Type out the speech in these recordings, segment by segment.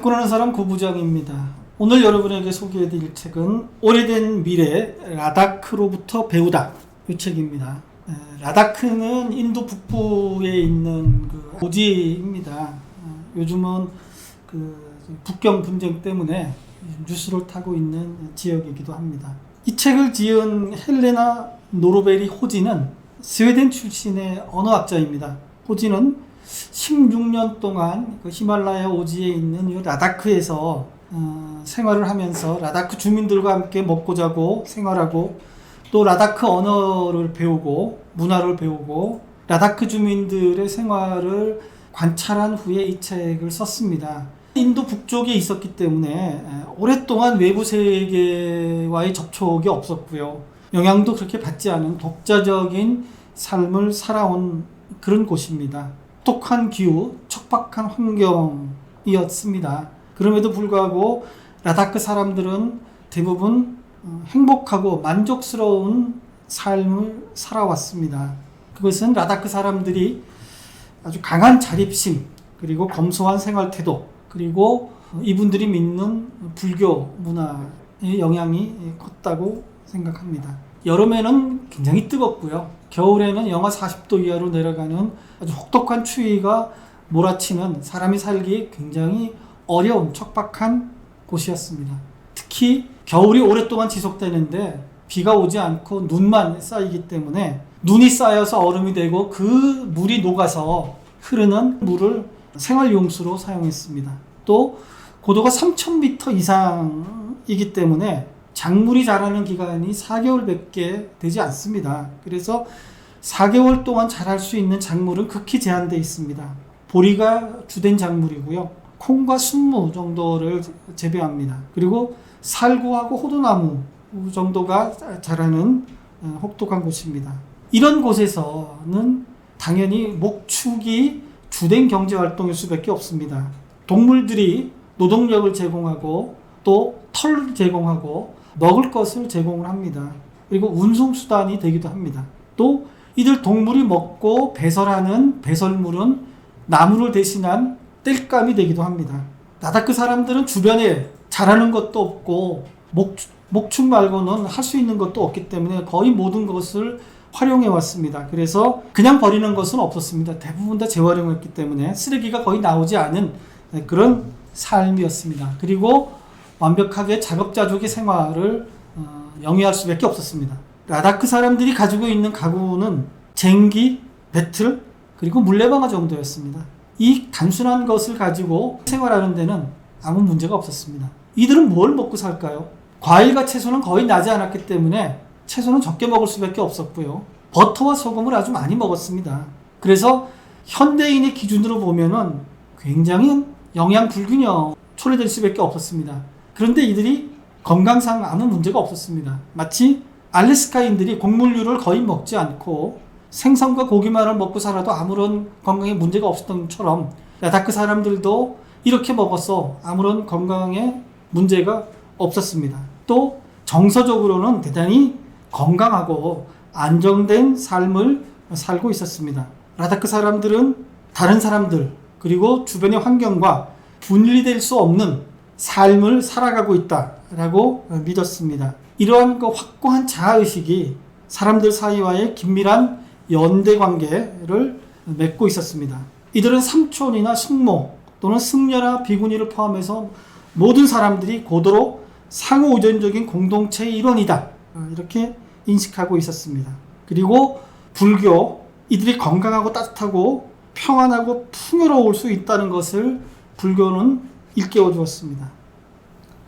책구라는 사람 고부장입니다. 오늘 여러분에게 소개해드릴 책은 오래된 미래 라다크로부터 배우다, 이 책입니다. 라다크는 인도 북부에 있는 오지입니다. 요즘은 북경 분쟁 때문에 뉴스를 타고 있는 지역이기도 합니다. 이 책을 지은 헬레나 노르베리 호지는 스웨덴 출신의 언어학자입니다. 호지는 16년 동안 히말라야 오지에 있는 라다크에서 생활을 하면서 라다크 주민들과 함께 먹고 자고 생활하고 또 라다크 언어를 배우고 문화를 배우고 라다크 주민들의 생활을 관찰한 후에 이 책을 썼습니다. 인도 북쪽에 있었기 때문에 오랫동안 외부 세계와의 접촉이 없었고요. 영향도 그렇게 받지 않은 독자적인 삶을 살아온 그런 곳입니다. 독한 기후, 척박한 환경이었습니다. 그럼에도 불구하고 라다크 사람들은 대부분 행복하고 만족스러운 삶을 살아왔습니다. 그것은 라다크 사람들이 아주 강한 자립심, 그리고 검소한 생활 태도, 그리고 이분들이 믿는 불교 문화의 영향이 컸다고 생각합니다. 여름에는 굉장히 뜨겁고요. 겨울에는 영하 40도 이하로 내려가는 아주 혹독한 추위가 몰아치는 사람이 살기 굉장히 어려운 척박한 곳이었습니다. 특히 겨울이 오랫동안 지속되는데 비가 오지 않고 눈만 쌓이기 때문에 눈이 쌓여서 얼음이 되고 그 물이 녹아서 흐르는 물을 생활용수로 사용했습니다. 또 고도가 3,000m 이상이기 때문에 작물이 자라는 기간이 4개월밖에 되지 않습니다. 그래서 4개월 동안 자랄 수 있는 작물은 극히 제한되어 있습니다. 보리가 주된 작물이고요. 콩과 순무 정도를 재배합니다. 그리고 살구하고 호두나무 정도가 자라는 혹독한 곳입니다. 이런 곳에서는 당연히 목축이 주된 경제활동일 수밖에 없습니다. 동물들이 노동력을 제공하고 또 털을 제공하고 먹을 것을 제공을 합니다. 그리고 운송수단이 되기도 합니다. 또 이들 동물이 먹고 배설하는 배설물은 나무를 대신한 땔감이 되기도 합니다. 라다크 사람들은 주변에 자라는 것도 없고 목축 말고는 할 수 있는 것도 없기 때문에 거의 모든 것을 활용해 왔습니다. 그래서 그냥 버리는 것은 없었습니다. 대부분 다 재활용했기 때문에 쓰레기가 거의 나오지 않은 그런 삶이었습니다. 그리고 완벽하게 자급자족의 생활을 영위할 수밖에 없었습니다. 라다크 사람들이 가지고 있는 가구는 쟁기, 배틀, 그리고 물레방아 정도였습니다. 이 단순한 것을 가지고 생활하는 데는 아무 문제가 없었습니다. 이들은 뭘 먹고 살까요? 과일과 채소는 거의 나지 않았기 때문에 채소는 적게 먹을 수밖에 없었고요. 버터와 소금을 아주 많이 먹었습니다. 그래서 현대인의 기준으로 보면은 굉장히 영양 불균형 초래될 수밖에 없었습니다. 그런데 이들이 건강상 아무 문제가 없었습니다. 마치 알래스카인들이 곡물류를 거의 먹지 않고 생선과 고기만을 먹고 살아도 아무런 건강에 문제가 없었던 것처럼 라다크 사람들도 이렇게 먹어서 아무런 건강에 문제가 없었습니다. 또 정서적으로는 대단히 건강하고 안정된 삶을 살고 있었습니다. 라다크 사람들은 다른 사람들 그리고 주변의 환경과 분리될 수 없는 삶을 살아가고 있다라고 믿었습니다. 이러한 확고한 자아의식이 사람들 사이와의 긴밀한 연대관계를 맺고 있었습니다. 이들은 삼촌이나 숙모 또는 승려나 비구니를 포함해서 모든 사람들이 고도로 상호의존적인 공동체의 일원이다, 이렇게 인식하고 있었습니다. 그리고 불교, 이들이 건강하고 따뜻하고 평안하고 풍요로울 수 있다는 것을 불교는 일깨워 주었습니다.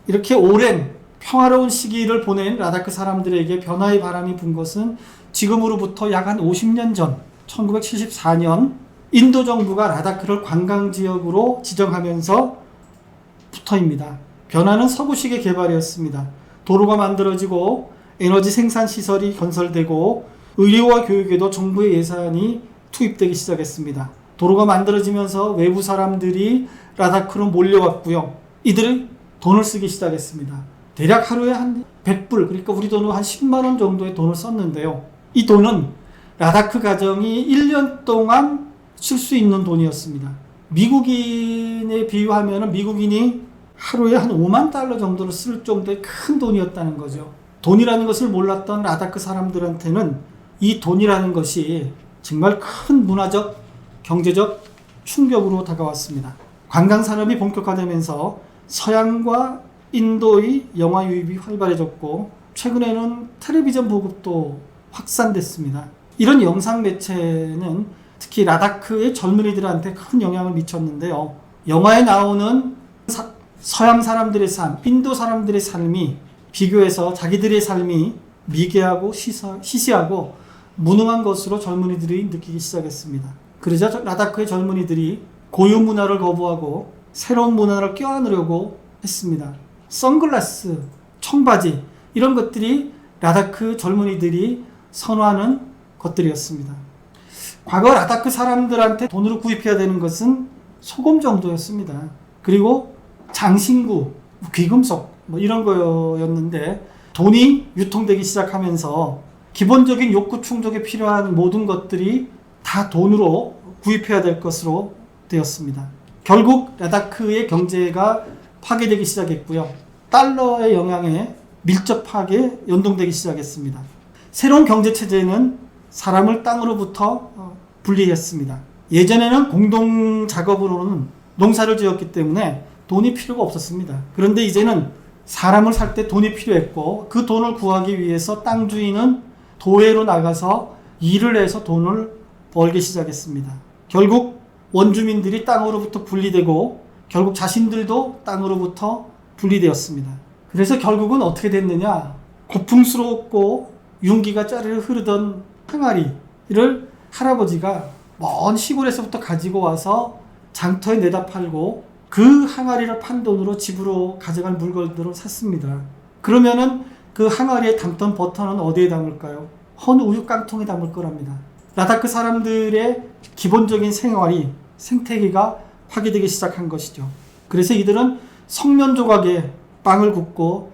이렇게 오랜 평화로운 시기를 보낸 라다크 사람들에게 변화의 바람이 분 것은 지금으로부터 약 한 50년 전 1974년 인도 정부가 라다크를 관광지역으로 지정하면서부터입니다. 변화는 서구식의 개발이었습니다. 도로가 만들어지고 에너지 생산 시설이 건설되고 의료와 교육에도 정부의 예산이 투입되기 시작했습니다. 도로가 만들어지면서 외부 사람들이 라다크로 몰려왔고요. 이들은 돈을 쓰기 시작했습니다. 대략 하루에 한 100불, 그러니까 우리 돈으로 한 10만 원 정도의 돈을 썼는데요. 이 돈은 라다크 가정이 1년 동안 쓸 수 있는 돈이었습니다. 미국인에 비유하면 미국인이 하루에 한 5만 달러 정도를 쓸 정도의 큰 돈이었다는 거죠. 돈이라는 것을 몰랐던 라다크 사람들한테는 이 돈이라는 것이 정말 큰 문화적, 경제적 충격으로 다가왔습니다. 관광산업이 본격화되면서 서양과 인도의 영화 유입이 활발해졌고 최근에는 텔레비전 보급도 확산됐습니다. 이런 영상 매체는 특히 라다크의 젊은이들한테 큰 영향을 미쳤는데요. 영화에 나오는 서양 사람들의 삶, 인도 사람들의 삶이 비교해서 자기들의 삶이 미개하고 시시하고 무능한 것으로 젊은이들이 느끼기 시작했습니다. 그러자 라다크의 젊은이들이 고유 문화를 거부하고 새로운 문화를 껴안으려고 했습니다. 선글라스, 청바지 이런 것들이 라다크 젊은이들이 선호하는 것들이었습니다. 과거 라다크 사람들한테 돈으로 구입해야 되는 것은 소금 정도였습니다. 그리고 장신구, 귀금속 이런 거였는데 돈이 유통되기 시작하면서 기본적인 욕구 충족에 필요한 모든 것들이 다 돈으로 구입해야 될 것으로 되었습니다. 결국 라다크의 경제가 파괴되기 시작했고요. 달러의 영향에 밀접하게 연동되기 시작했습니다. 새로운 경제체제는 사람을 땅으로부터 분리했습니다. 예전에는 공동 작업으로는 농사를 지었기 때문에 돈이 필요가 없었습니다. 그런데 이제는 사람을 살 때 돈이 필요했고 그 돈을 구하기 위해서 땅 주인은 도회로 나가서 일을 해서 돈을 벌기 시작했습니다. 결국 원주민들이 땅으로부터 분리되고 결국 자신들도 땅으로부터 분리되었습니다. 그래서 결국은 어떻게 됐느냐? 고풍스럽고 윤기가 짜르르 흐르던 항아리를 할아버지가 먼 시골에서부터 가지고 와서 장터에 내다 팔고 그 항아리를 판 돈으로 집으로 가져갈 물건들을 샀습니다. 그러면은 그 항아리에 담던 버터는 어디에 담을까요? 헌 우유 깡통에 담을 거랍니다. 라다크 사람들의 기본적인 생태계가 파괴되기 시작한 것이죠. 그래서 이들은 성면 조각에 빵을 굽고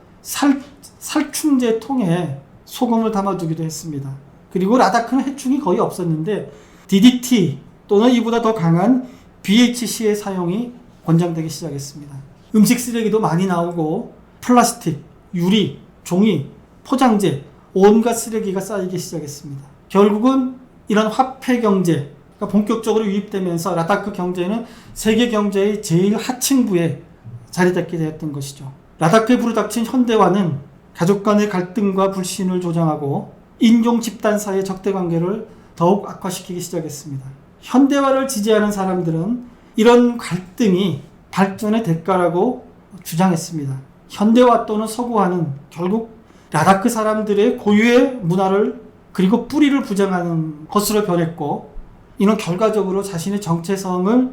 살충제 통에 소금을 담아두기도 했습니다. 그리고 라다크는 해충이 거의 없었는데 DDT 또는 이보다 더 강한 BHC의 사용이 권장되기 시작했습니다. 음식 쓰레기도 많이 나오고 플라스틱, 유리, 종이, 포장재, 온갖 쓰레기가 쌓이기 시작했습니다. 결국은 이런 화폐 경제가 본격적으로 유입되면서 라다크 경제는 세계 경제의 제일 하층부에 자리 잡게 되었던 것이죠. 라다크에 불어닥친 현대화는 가족 간의 갈등과 불신을 조장하고 인종 집단 사이의 적대 관계를 더욱 악화시키기 시작했습니다. 현대화를 지지하는 사람들은 이런 갈등이 발전의 대가라고 주장했습니다. 현대화 또는 서구화는 결국 라다크 사람들의 고유의 문화를 그리고 뿌리를 부정하는 것으로 변했고 이는 결과적으로 자신의 정체성을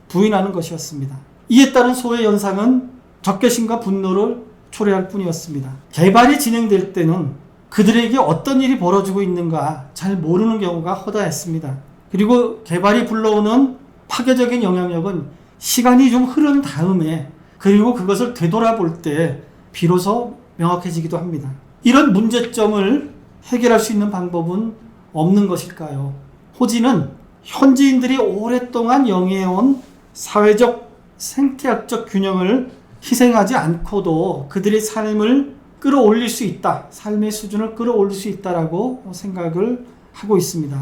부인하는 것이었습니다. 이에 따른 소외 현상은 적개심과 분노를 초래할 뿐이었습니다. 개발이 진행될 때는 그들에게 어떤 일이 벌어지고 있는가 잘 모르는 경우가 허다했습니다. 그리고 개발이 불러오는 파괴적인 영향력은 시간이 좀 흐른 다음에 그리고 그것을 되돌아볼 때 비로소 명확해지기도 합니다. 이런 문제점을 해결할 수 있는 방법은 없는 것일까요? 호지는 현지인들이 오랫동안 영위해온 사회적, 생태학적 균형을 희생하지 않고도 그들의 삶을 끌어올릴 수 있다. 삶의 수준을 끌어올릴 수 있다라고 생각을 하고 있습니다.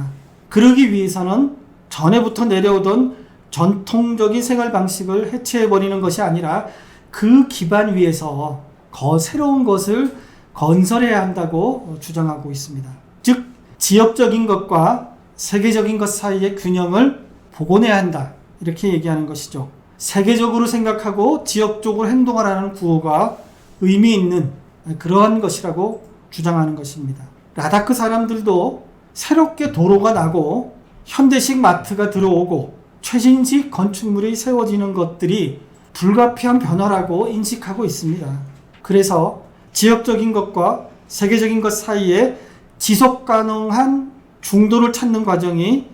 그러기 위해서는 전에부터 내려오던 전통적인 생활 방식을 해체해버리는 것이 아니라 그 기반 위에서 새로운 것을 건설해야 한다고 주장하고 있습니다. 즉 지역적인 것과 세계적인 것 사이의 균형을 복원해야 한다. 이렇게 얘기하는 것이죠. 세계적으로 생각하고 지역적으로 행동하라는 구호가 의미 있는 그러한 것이라고 주장하는 것입니다. 라다크 사람들도 새롭게 도로가 나고 현대식 마트가 들어오고 최신식 건축물이 세워지는 것들이 불가피한 변화라고 인식하고 있습니다. 그래서 지역적인 것과 세계적인 것 사이에 지속 가능한 중도를 찾는 과정이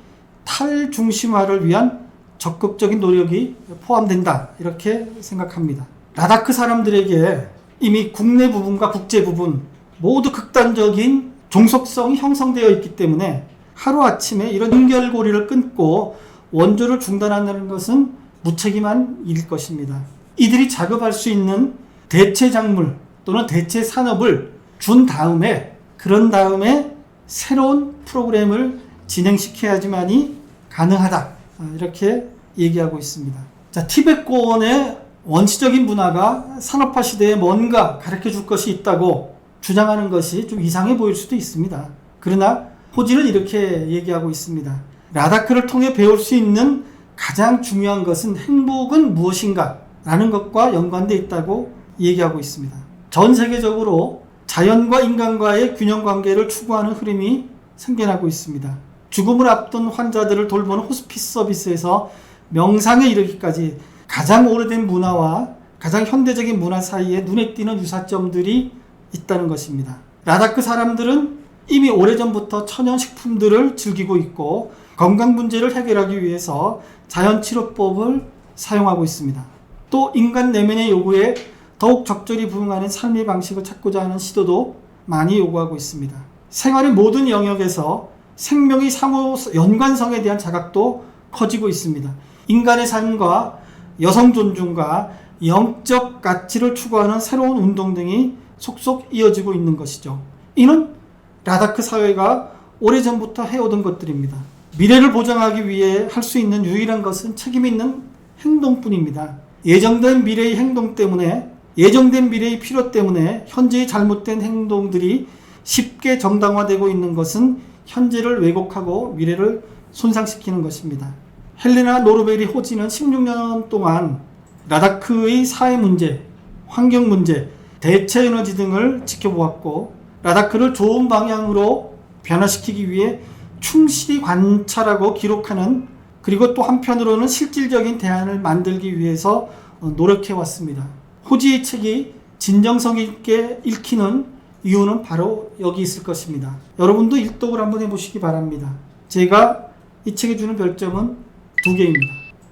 탈중심화를 위한 적극적인 노력이 포함된다. 이렇게 생각합니다. 라다크 사람들에게 이미 국내 부분과 국제 부분 모두 극단적인 종속성이 형성되어 있기 때문에 하루아침에 이런 연결고리를 끊고 원조를 중단한다는 것은 무책임한 일일 것입니다. 이들이 작업할 수 있는 대체 작물 또는 대체 산업을 준 다음에 그런 다음에 새로운 프로그램을 진행시켜야지만이 가능하다. 이렇게 얘기하고 있습니다. 자, 티베트권의 원시적인 문화가 산업화 시대에 뭔가 가르쳐 줄 것이 있다고 주장하는 것이 좀 이상해 보일 수도 있습니다. 그러나 호지는 이렇게 얘기하고 있습니다. 라다크를 통해 배울 수 있는 가장 중요한 것은 행복은 무엇인가 라는 것과 연관되어 있다고 얘기하고 있습니다. 전 세계적으로 자연과 인간과의 균형 관계를 추구하는 흐름이 생겨나고 있습니다. 죽음을 앞둔 환자들을 돌보는 호스피스 서비스에서 명상에 이르기까지 가장 오래된 문화와 가장 현대적인 문화 사이에 눈에 띄는 유사점들이 있다는 것입니다. 라다크 사람들은 이미 오래전부터 천연식품들을 즐기고 있고 건강 문제를 해결하기 위해서 자연치료법을 사용하고 있습니다. 또 인간 내면의 요구에 더욱 적절히 부응하는 삶의 방식을 찾고자 하는 시도도 많이 요구하고 있습니다. 생활의 모든 영역에서 생명의 상호 연관성에 대한 자각도 커지고 있습니다. 인간의 삶과 여성 존중과 영적 가치를 추구하는 새로운 운동 등이 속속 이어지고 있는 것이죠. 이는 라다크 사회가 오래전부터 해오던 것들입니다. 미래를 보장하기 위해 할 수 있는 유일한 것은 책임 있는 행동뿐입니다. 예정된 미래의 행동 때문에 예정된 미래의 필요 때문에 현재의 잘못된 행동들이 쉽게 정당화되고 있는 것은 현재를 왜곡하고 미래를 손상시키는 것입니다. 헬레나 노르베리 호지는 16년 동안 라다크의 사회 문제, 환경 문제, 대체 에너지 등을 지켜보았고 라다크를 좋은 방향으로 변화시키기 위해 충실히 관찰하고 기록하는 그리고 또 한편으로는 실질적인 대안을 만들기 위해서 노력해왔습니다. 호지의 책이 진정성 있게 읽히는 이유는 바로 여기 있을 것입니다. 여러분도 일독을 한번 해보시기 바랍니다. 제가 이 책에 주는 별점은 2개입니다.